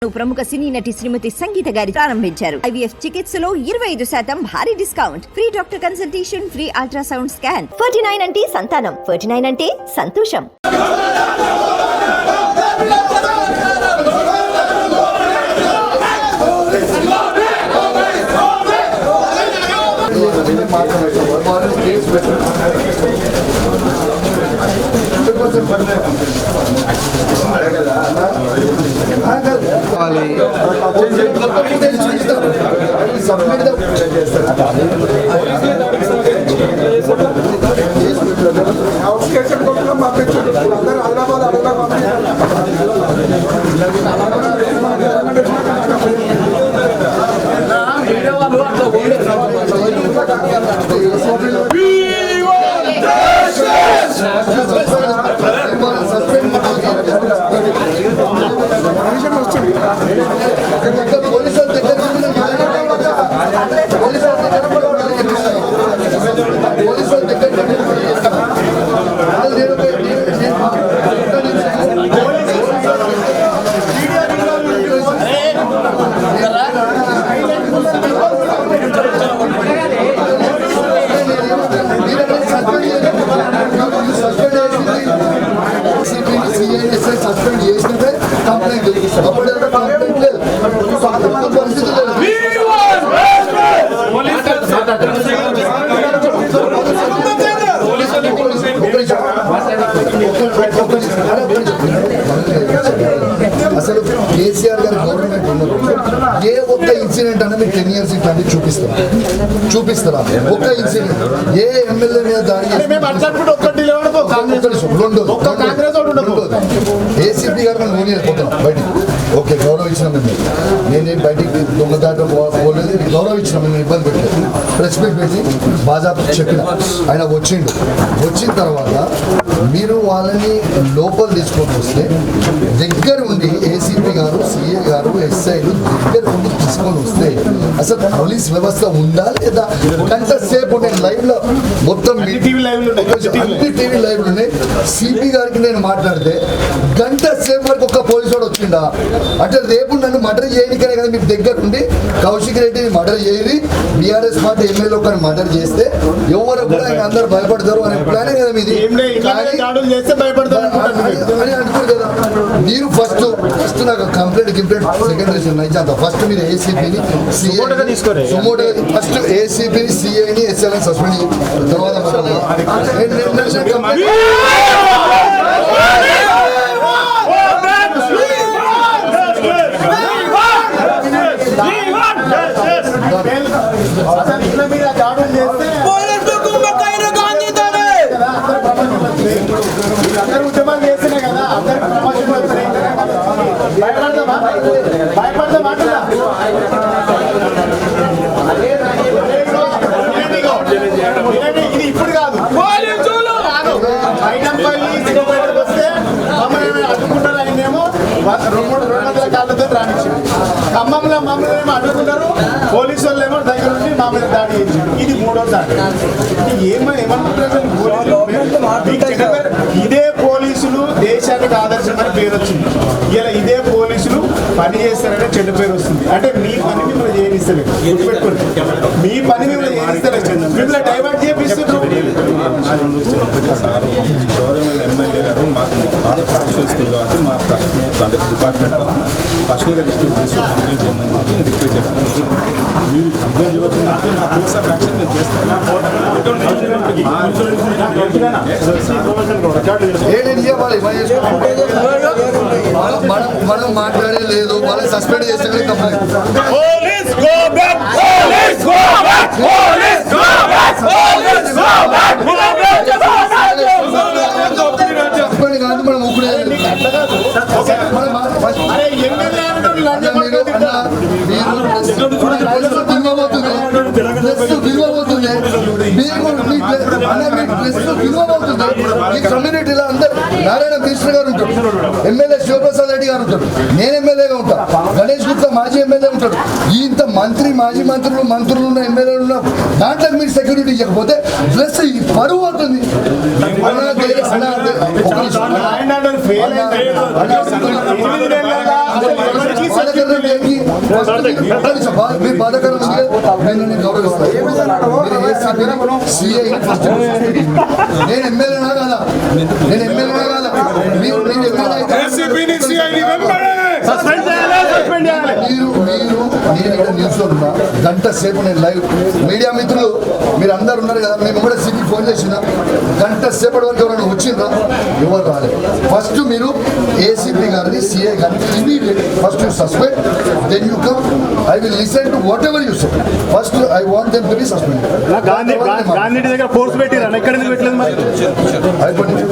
ప్రముఖ సినీ నటి శ్రీమతి సంగీత గారి ప్రారంభించారు. IVF చికిత్సలో 25% భారీ discount, free doctor consultation, free ultrasound scan. 49 అంటే సంతానం, 49 అంటే సంతోషం. అసలు కేసీఆర్ గారి గవర్నమెంట్ ఉన్నప్పుడు ఏ ఒక్క ఇన్సిడెంట్ అనేది మీకు 10 years ఇట్లాంటి చూపిస్తారా? ఒక్క ఇన్సిడెంట్ ఏ ఎమ్మెల్యే మీద దాడి ఏసీపీ గారు మనం ఓని వెళ్ళిపోతున్నాం బయటికి. ఓకే, గౌరవించినాం మేము, నేనేం బయటికి దొంగదాట పోలేదు, గౌరవించినాం, మేము ఇబ్బంది పెట్టలేదు, రెస్పెక్ట్ పెట్టి బాజాబ్ చెప్పిన. ఆయన వచ్చిన తర్వాత మీరు వాళ్ళని లోపల తీసుకొని వస్తే దగ్గర ఉండి ఏసీపీ గారు, సిఏ గారు, ఎస్ఐలు దగ్గర ఉండి తీసుకొని వస్తే అసలు పోలీస్ వ్యవస్థ ఉందా లేదా? గంట సేపు నేను లైవ్ లో మొత్తం అన్ని టీవీ లైవ్ ఉన్నాయి. సిపి గారికి నేను మాట్లాడితే గంట సేపు వరకు ఒక్క పోలీసు వాడు వచ్చిండా అంటే రేపు నన్ను మర్డర్ చేయడానికనే కదా మీకు దగ్గర ఉండి కౌశిక్ రెడ్డిని మర్డర్ చేయని బీఆర్ఎస్ పార్టీ ఎమ్మెల్యే ఒకరిని మర్డర్ చేస్తే ఎవరు కూడా ఆయన అందరు భయపడతారు అనే ప్లానే కదా మీది అని అనుకోరు కదా మీరు. ఫస్ట్ నాకు కంప్లైంట్ సెకండరీ నైజాంత ఫస్ట్ మీరు ఏసీపీని ఫస్ట్ ఏసీపీని సిఐని ఎస్ఐని సస్పెండ్ తర్వాత ఉద్యమాలు చేస్తేనే కదా అందరికి ప్రమోషన్ వస్తున్నాయి. ఇది ఇప్పుడు కాదు, వస్తే మమ్మల్ని అడ్డుకుంటారు. మేము 200 కాళ్ళతో రాణించాం. ఖమ్మంలో మమ్మల్ని ఏమో అడ్డుకుంటారు, పోలీసు వాళ్ళు ఏమో దగ్గర ఉండి మా మీద దాడి చేయించారు. ఇది 3వ దాడి. ఏమంటున్నారు? ఇదే పోలీసులు దేశానికి ఆదర్శమని పేరు వచ్చింది. ఇలా ఇదే పోలీసులు పని చేస్తారనే చెడ్డ పేరు వస్తుంది. అంటే మీ పని మిమ్మల్ని చేయనిస్తలేదు, గుర్తుపెట్టుకోండి. మీ పని మిమ్మల్ని చేయనిస్తలేదు, మిమ్మల్ని డైవర్ట్ చేపిస్తున్నారు. ఎమ్మెల్యే గారు మాకు బాగా ప్రాక్టీస్ వస్తుంది కాబట్టి మా డిపార్ట్మెంట్ పర్సనల్గా రిక్వెస్ట్ చేస్తాను. మీరు కంప్లైంట్ ఇవ్వకుండా నా కోర్స్ ఆఫ్ యాక్షన్ నేను చేస్తాను. మనం మాట్లాడే లేదు, వాళ్ళు సస్పెండ్ చేస్తే కాదు మనం ఊపిరి కమ్యూనిటీలో అందరు నారాయణ మినిస్టర్ గారు ఉంటాడు, ఎమ్మెల్యే శివప్రసాద్ రెడ్డి గారు ఉంటాడు, నేను ఎమ్మెల్యేగా ఉంటాను, గణేష్ గుప్తా మాజీ ఎమ్మెల్యే ఉంటాడు. ఇంత మంత్రి మాజీ మంత్రులు ఉన్న ఎమ్మెల్యేలు ఉన్న దాంట్లో మీరు సెక్యూరిటీ ఇవ్వకపోతే ప్లస్ ఈ పరువు అవుతుంది. తీసుకెళ్ళడం దేనికి? మీరు బాధాకరం ఉంది కదా, నేను గౌరవిస్తాను. మీరు ACP, CI ఫస్ట్. నేను ఎమ్మెల్యేనా కాదా? నేను ఎమ్మెల్యేనా కాదా? మీరు ఎమ్మెల్యే అయితే నేను ఇక్కడ న్యూస్లో ఉన్నా గంట సేపు నేను లైవ్ మీడియా మిత్రులు మీరు అందరు ఉన్నారు కదా, మేము కూడా సిటీ ఫోన్ చేసిన గంట సేపటి వరకు ఎవరైనా వచ్చిందా? ఎవరు రాలేదు. ఫస్ట్ మీరు ACP గారిని CI గారిని immediate first you suspend, then you come, I will listen to whatever you say. First I want them to be suspend. Gandhi దగ్గర ఫోర్స్ పెట్టిరా, ఎక్కడ ఎందుకు పెట్టలేదు మరి? అయిపోయింది.